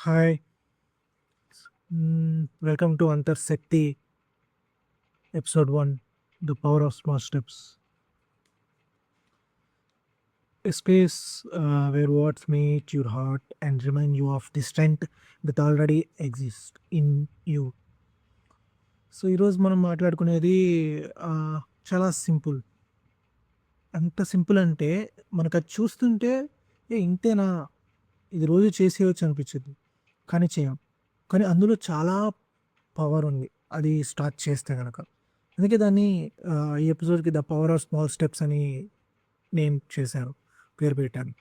Hi, welcome to Antar Sakti, Episode 1, The Power of Small Steps. A space where words meet your heart and remind you of the strength that already exists in you. So, ఈరోజు మనం మాట్లాడుకునేది చాలా simple. ఎంత simple అంటే మనకది చూస్తుంటే ఇంతేనా? ఇది రోజు చేసేయొచ్చు అనిపించిద్ది. కానీ చేయం. కానీ అందులో చాలా పవర్ ఉంది. అది స్టార్ట్ చేస్తే గనక. అందుకే దాన్ని ఈ ఎపిసోడ్‌కి 'the power of small steps' అని నేమ్ చేశాను. పేరు పెట్టాను.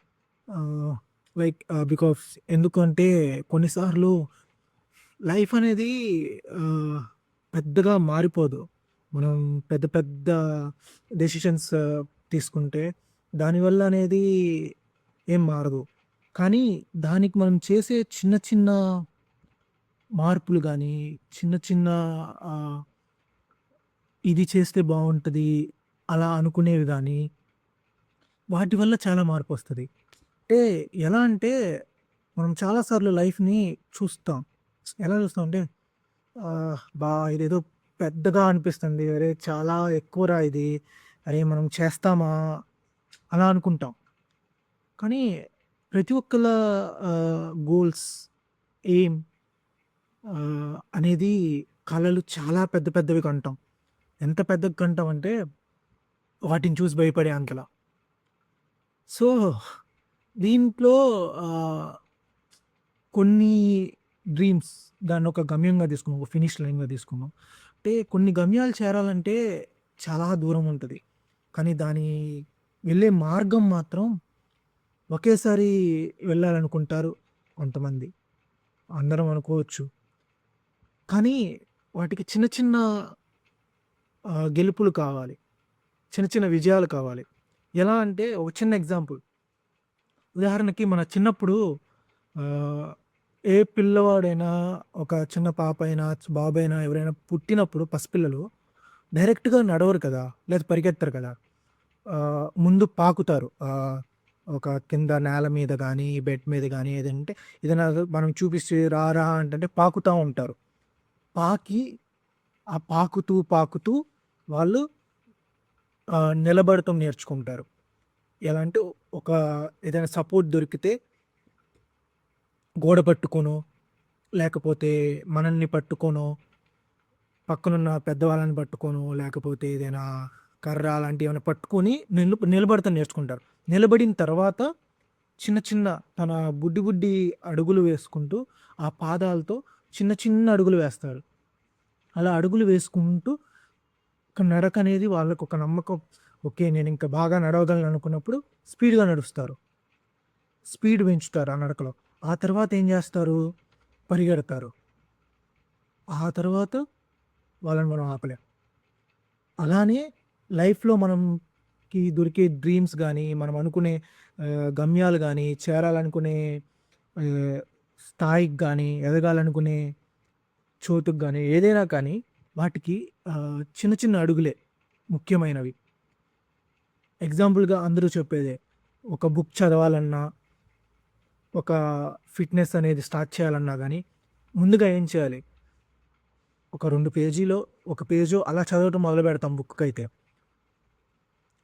ఆహ్, బికాస్ ఎందుకంటే కొన్నిసార్లు లైఫ్ అనేది ఆహ్, పెద్దగా మారిపోదు. మనం పెద్ద పెద్ద డెసిషన్స్ తీసుకుంటే దానివల్ల అనేది ఏం మారదు. కానీ దానికి మనం చేసే చిన్న చిన్న మార్పులు గానీ, చిన్న చిన్న ఆహ్, ఇది చేస్తే బావుంటది అలా అనుకునేవి గానీ, వాటి వల్ల చాలా మార్పొస్తది. అంటే ఎలా అంటే మనం చాలా సార్లు లైఫ్‌ని చూస్తాం. ఎలా చూస్తామంటే ఇదేదో పెద్దగా అనిపిస్తుంది. అరే! చాలా ఎక్కువరా ఇది. అరే! మనం చేస్తామా? అలా అనుకుంటాం. కానీ ప్రతి ఒక్కళ్ళ గోల్స్, ఎయిమ్ అనేది కలలు చాలా పెద్ద పెద్దవి కంటాం. ఎంత పెద్దగా కంటామంటే వాటిని చూసి భయపడే అంతలా. సో, దీంట్లో ఆహ్, కొన్ని డ్రీమ్స్ దాన్నొక గమ్యంగా తీసుకున్నాం. ఒక ఫినిష్ లైన్‌గా తీసుకున్నాం. అంటే కొన్ని గమ్యాలు చేరాలంటే చాలా దూరం ఉంటది. కానీ దాని వెళ్ళే మార్గం మాత్రం ఒకేసారి వెళ్ళాలనుకుంటారు కొంతమంది. అందరం అనుకోవచ్చు. కానీ వాటికి చిన్న చిన్న గెలుపులు కావాలి. చిన్న చిన్న విజయాలు కావాలి. ఎలా అంటే ఒక చిన్న ఎగ్జాంపుల్. ఉదాహరణకి మన చిన్నప్పుడు ఆహ్, ఏ పిల్లవాడైనా ఒక చిన్న పాపైనా, బాబైనా ఎవరైనా పుట్టినప్పుడు పసిపిల్లలు డైరెక్ట్‌గా నడవరు కదా! లేదా పరిగెత్తరు కదా! ముందు పాకుతారు. ఒక కింద నేల మీద గానీ, బెడ్ మీద గానీ ఏదంటే ఏదైనా మనం చూపిచ్చి రా రా అంటంటే పాకుతా ఉంటారు. పాకి ఆ పాకుతూ, పాకుతూ వాళ్ళు నిలబడటం నేర్చుకుంటారు. ఎలా అంటే ఒక ఏదైనా సపోర్ట్ దొరికితే గోడ పట్టుకొనో, లేకపోతే మనల్ని పట్టుకొనో, పక్కనున్న పెద్దవాళ్ళని పట్టుకొనో, లేకపోతే ఏదైనా కర్ర అలాంటివి ఏమైనా పట్టుకొని నిలబడతం నేర్చుకుంటారు. నిలబడిన తర్వాత చిన్న చిన్న తన బుడ్డి బుడ్డి అడుగులు వేసుకుంటూ, ఆ పాదాలతో చిన్న చిన్న అడుగులు వేస్తారు. అలా అడుగులు వేసుకుంటూ ఒక నడకనేది వాళ్ళకొక నమ్మకం. ఓకే. నేనింక బాగా నడవగలను అనుకున్నప్పుడు స్పీడ్‌గా నడుస్తారు. స్పీడ్ పెంచుతారు ఆ నడకలో. ఆ తర్వాత ఏం జేస్తారు? పరిగెడతారు. ఆ తర్వాత వాళ్ళని మనం ఆపలేం. అలానే లైఫ్‌లో మనంకి దొరికే డ్రీమ్స్ గానీ, మనం అనుకునే గమ్యాలు గానీ, చేరాలనుకునే ఆహ్, స్థాయికి గానీ, ఎదగాలనుకునే చోటుకి గానీ, ఏదైనా కానీ వాటికి చిన్న చిన్న అడుగులే ముఖ్యమైనవి. ఎగ్జాంపుల్‌గా అందరూ చెప్పేదే. ఒక బుక్ చదవాలన్నా, ఒక ఫిట్‌నెస్ అనేది స్టార్ట్ చేయాలన్నా గానీ, ముందుగా ఏం చేయాలి? ఒక 2 పేజీలో, ఒక పేజో అలా చదవటం మొదలుపెడతాం బుక్‌కైతే.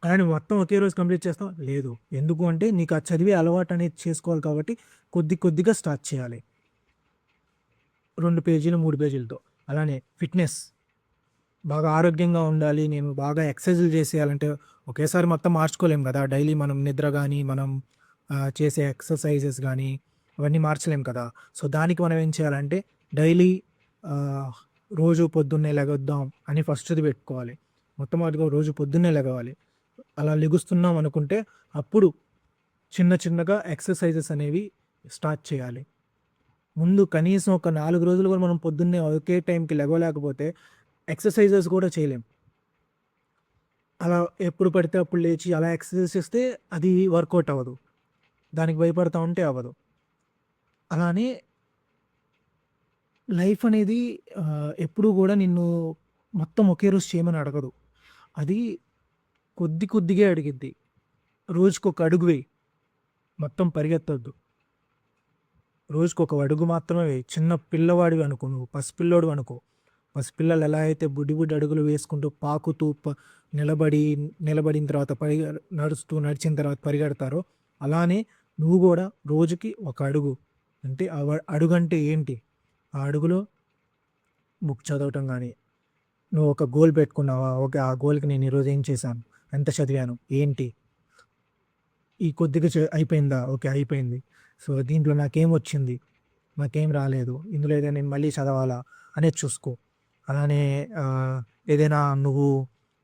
కానీ మొత్తం ఒకే రోజు కంప్లీట్ చేస్తావా? లేదు. ఎందుకు అంటే నీకు ఆ చదివే అలవాటనేది చేసుకోవాలి కాబట్టి కొద్ది కొద్దిగా స్టార్ట్ చేయాలి. 2 పేజీలు, 3 పేజీలతో. అలానే ఫిట్‌నెస్ బాగా ఆరోగ్యంగా ఉండాలి. నేను బాగా ఎక్సర్‌సైజులు చేసేయాలంటే ఒకేసారి మొత్తం మార్చుకోలేం గదా! డైలీ మనం నిద్ర గాని, మనం చేసే ఎక్సర్‌సైజెస్ గాని అవన్నీ మార్చలేం కదా! సో, దానికి మనం ఏం చేయాలంటే డైలీ ఆహ్, రోజు పొద్దున్నే లెగొద్దాం అని ఫస్ట్‌ది పెట్టుకోవాలి. మొట్టమొదటిగా రోజు పొద్దున్నే లెగవాలి. అలా లెగుస్తున్నాం అనుకుంటే అప్పుడు చిన్న చిన్నగా ఎక్సర్‌సైజెస్ అనేవి స్టార్ట్ చేయాలి. ముందు కనీసం ఒక 4 రోజులు గూడా మనం పొద్దున్నే ఒకే టైంకి లెగవలేకపోతే ఎక్సర్‌సైజెస్ గూడా చేయలేం. అలా ఎప్పుడు పడితే అప్పుడు లేచి అలా ఎక్సర్‌సైజ్ చేస్తే అది వర్కౌట్ అవ్వదు. దానికి భయపడతా ఉంటే అవ్వదు. అలానే లైఫ్ అనేది ఎప్పుడూ గూడా నిన్ను మొత్తం ఒకే రోజు చేయమని అడగదు. అది కొద్ది కొద్దిగే అడిగిద్ది. రోజుకొక అడుగు వెయ్యి. మొత్తం పరిగెత్తొద్దు. రోజుకొక అడుగు మాత్రమే వేయి. చిన్న పిల్లవాడివి అనుకో నువ్వు, పసిపిల్లోడివి అనుకో. పసిపిల్లలు ఎలా అయితే బుడ్డి బుడ్డి అడుగులు వేసుకుంటూ, పాకుతూ, నిలబడి, నిలబడిన తర్వాత నడిచిన తర్వాత పరిగెడతారో, అలానే నువ్వు గూడా రోజుకి ఒక అడుగు. అంటే అడుగంటే ఏంటి? ఆ అడుగులో బుక్ చదవటం గానీ, నువ్వు ఒక గోల్ పెట్టుకున్నావా? ఓకే. ఆ గోల్‌కి నేను ఈరోజు ఏం చేశాను? ఎంత చదివాను? ఏంటి? ఈ కొద్దిగా అయిపోయిందా? ఓకే. అయిపోయింది. సో, దీంట్లో నాకేమొచ్చింది? నాకేం రాలేదు. ఇందులో ఏదైనా నేను మళ్ళీ చదవాలా? అనేది చూసుకో. అలానే ఏదైనా నువ్వు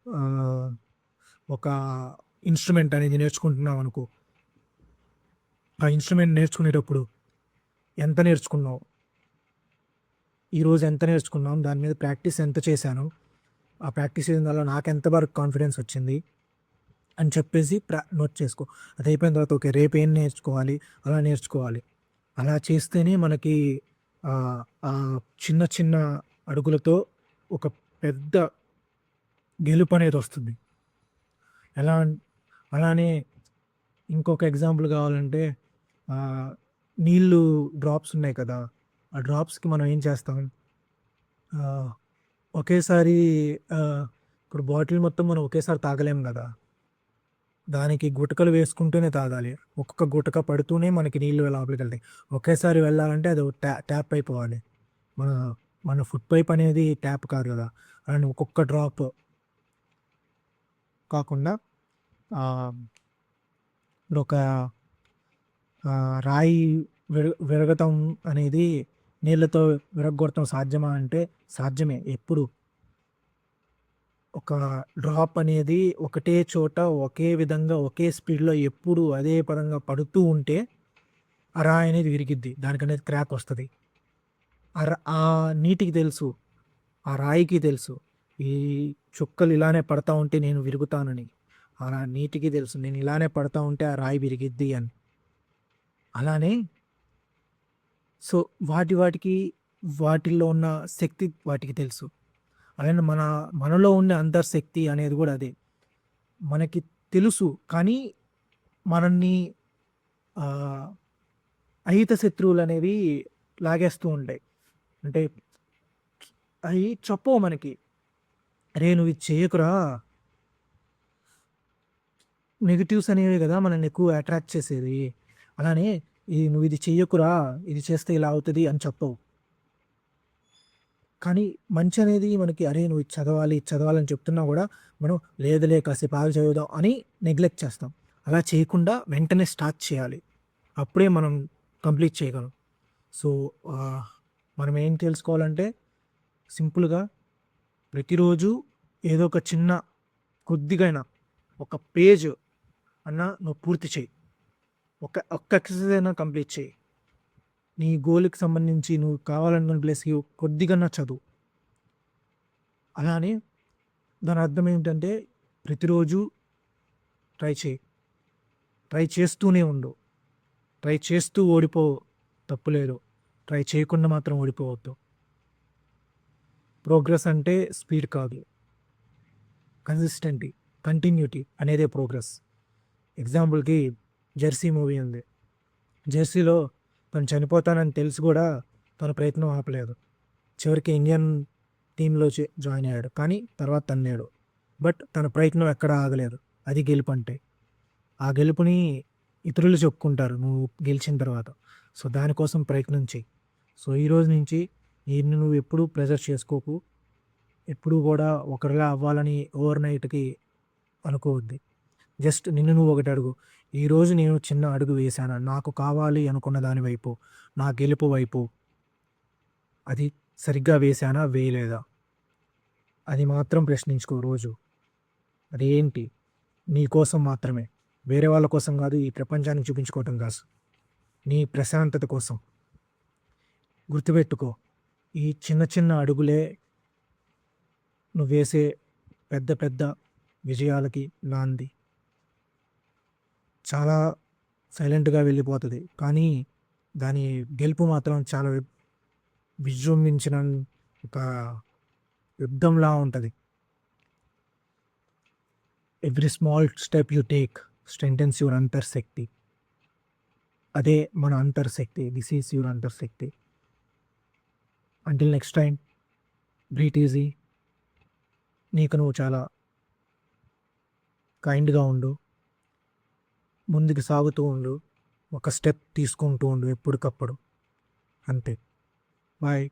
ఆహ్, ఒక ఇన్‌స్ట్రుమెంట్ అనేది నేర్చుకుంటున్నావనుకో. ఆ ఇన్‌స్ట్రుమెంట్ నేర్చుకునేటప్పుడు ఎంత నేర్చుకున్నావు? ఈరోజు ఎంత నేర్చుకున్నాం? దాని మీద ప్రాక్టీస్ ఎంత చేశాను? ఆ ప్రాక్టీస్ చేయడం వల్ల నాకెంత వరకు కాన్ఫిడెన్స్ వచ్చింది? అని చెప్పేసి నోట్ చేసుకో. అది అయిపోయిన తర్వాత ఓకే. రేపు ఏం నేర్చుకోవాలి? అలా నేర్చుకోవాలి. అలా చేస్తేనే మనకి ఆ చిన్న చిన్న అడుగులతో ఒక పెద్ద గెలుపనేదొస్తుంది. ఎలా అలానే ఇంకొక ఎగ్జాంపుల్ కావాలంటే ఆహ్, నీళ్ళు డ్రాప్స్ ఉన్నాయి కదా! ఆ డ్రాప్స్‌కి మనం ఏం చేస్తాం? ఆహ్, ఒకేసారి ఆహ్, ఇప్పుడు బాటిల్ మొత్తం మనం ఒకేసారి తాగలేం గదా! దానికి గుటకలు వేసుకుంటూనే తాగాలి. ఒక్కొక్క గుటక పడుతూనే మనకి నీళ్ళు లోపలికెళ్తాయి. ఒకేసారి వెళ్ళాలంటే అది ట్యాప్ అయిపోవాలి. మన మన ఫుడ్ పైప్ అనేది ట్యాప్ కాదు గదా! అండ్ ఒక్కొక్క డ్రాప్ కాకుండా ఆహ్, ఇప్పుడొక రాయి విరగతం అనేది నీళ్ళతో విరగ్గొట్టడం సాధ్యమా అంటే సాధ్యమే. ఎప్పుడు ఒక డ్రాప్ అనేది ఒకటే చోట, ఒకే విధంగా, ఒకే స్పీడ్‌లో ఎప్పుడు అదే పరంగా పడుతూ ఉంటే, ఆ రాయి అనేది విరిగిద్ది. దానికనేది క్రాక్ వస్తది. ఆ నీటికి తెలుసు. ఆ రాయికి తెలుసు. ఈ చుక్కలు ఇలానే పడతా ఉంటే నేను విరుగుతానని. ఆ నీటికి తెలుసు. నేను ఇలానే పడతా ఉంటే ఆ రాయి విరిగిద్ది అని. అలానే సో, వాటికి వాటిల్లో ఉన్న శక్తి వాటికి తెలుసు. అలానే మనలో ఉండే అంతర్శక్తి అనేది గూడా అదే. మనకి తెలుసు. కానీ మనల్ని ఆహ్, అహిత శత్రువులనేవి లాగేస్తూ ఉంటాయి. అంటే అయి చెప్పవు మనకి. "అరేయ్! నువ్వు ఇది చెయ్యకురా." నెగెటివ్స్ అనేవే గదా! మనల్ని ఎక్కువ అట్రాక్ట్ చేసేది. అలానే "నువ్వు ఇది చెయ్యకురా, ఇది చేస్తే ఇలా అవుతది" అని చెప్పవు. కానీ మంచనేది మనకి "అరేయ్! నువ్వు ఇది చదవాలి, ఇది చదవాలి" అని చెప్తున్నా గూడా మనం లేదులే కాసేపు ఆగి చదువుదాం అని నెగ్లెక్ట్ చేస్తాం. అలా చేయకుండా వెంటనే స్టార్ట్ చేయాలి. అప్పుడే మనం కంప్లీట్ చేయగలం. సో, ఆహ్, మనం ఏం తెలుసుకోవాలంటే సింపుల్‌గా ప్రతిరోజు ఏదో ఒక చిన్న కొద్దిగైనా ఒక పేజ్ అన్నా నువ్వు పూర్తి చెయి. ఒక్క ఎక్సర్‌సైజ్ అయినా కంప్లీట్ చెయి. నీ గోల్‌కి సంబంధించి నువ్వు కావాలనుకున్న ప్లేస్‌కి కొద్దిగన్నా చదువు. అలానే దాని అర్థం ఏంటంటే ప్రతిరోజు ట్రై చెయి. ట్రై చేస్తూనే ఉండు. ట్రై చేస్తూ ఓడిపో తప్పులేదు. ట్రై చేయకుండా మాత్రం ఓడిపోవద్దు. ప్రోగ్రెస్ అంటే స్పీడ్ కాదు. కన్సిస్టెంటీ, కంటిన్యూటీ అనేదే ప్రోగ్రెస్. ఎగ్జాంపుల్‌కి 'జెర్సీ' మూవీ ఉంది. 'జెర్సీలో' తను చనిపోతానని తెలిసి గూడా తన ప్రయత్నం ఆపలేదు. చివరికి ఇండియన్ టీమ్‌లో జాయిన్ అయ్యాడు. కానీ తర్వాత తన్నాడు. బట్ తన ప్రయత్నం ఎక్కడా ఆగలేదు. అది గెలుపంటే. ఆ గెలుపుని ఇతరులు చెప్పుకుంటారు నువ్వు గెలిచిన తర్వాత. సో, దానికోసం ప్రయత్నం చెయి. సో, ఈరోజు నుంచి నిన్ను నువ్వు ఎప్పుడూ ప్రెషర్ చేసుకోకు. ఎప్పుడూ గూడా ఒకరిలా అవ్వాలని ఓవర్‌నైట్‌కి అనుకోవద్దు. జస్ట్ నిన్ను నువ్వు ఒకటి అడుగు. ఈరోజు నేను చిన్న అడుగు వేశానా? నాకు కావాలి అనుకున్న దాని వైపు, నా గెలుపు వైపు అది సరిగ్గా వేశానా? వేయలేదా? అది మాత్రం ప్రశ్నించుకో రోజు. అదేంటి? నీ కోసం మాత్రమే. వేరే వాళ్ళ కోసం గాదు. ఈ ప్రపంచానికి చూపించుకోవటం కాదు. నీ ప్రశాంతత కోసం. గుర్తుపెట్టుకో. ఈ చిన్న చిన్న అడుగులే నువ్వేసే పెద్ద పెద్ద విజయాలకి నాంది. చాలా సైలెంట్‌గా వెళ్ళిపోతది. కానీ దాని గెలుపు మాత్రం చాలా విజృంభించిన ఒక యుద్ధంలా ఉంటది. Every small step you take strengthens your అంతర్శక్తి. అదే మన అంతర్శక్తి. దిస్ ఈజ్ యువర్ అంతర్శక్తి. Until next time, breathe easy. నీకు నువ్వు చాలా కైండ్‌గా ఉండు. ముందుకు సాగుతూ ఉండు. ఒక స్టెప్ తీసుకుంటూ ఉండు ఎప్పటికప్పుడు. అంతే. బాయ్.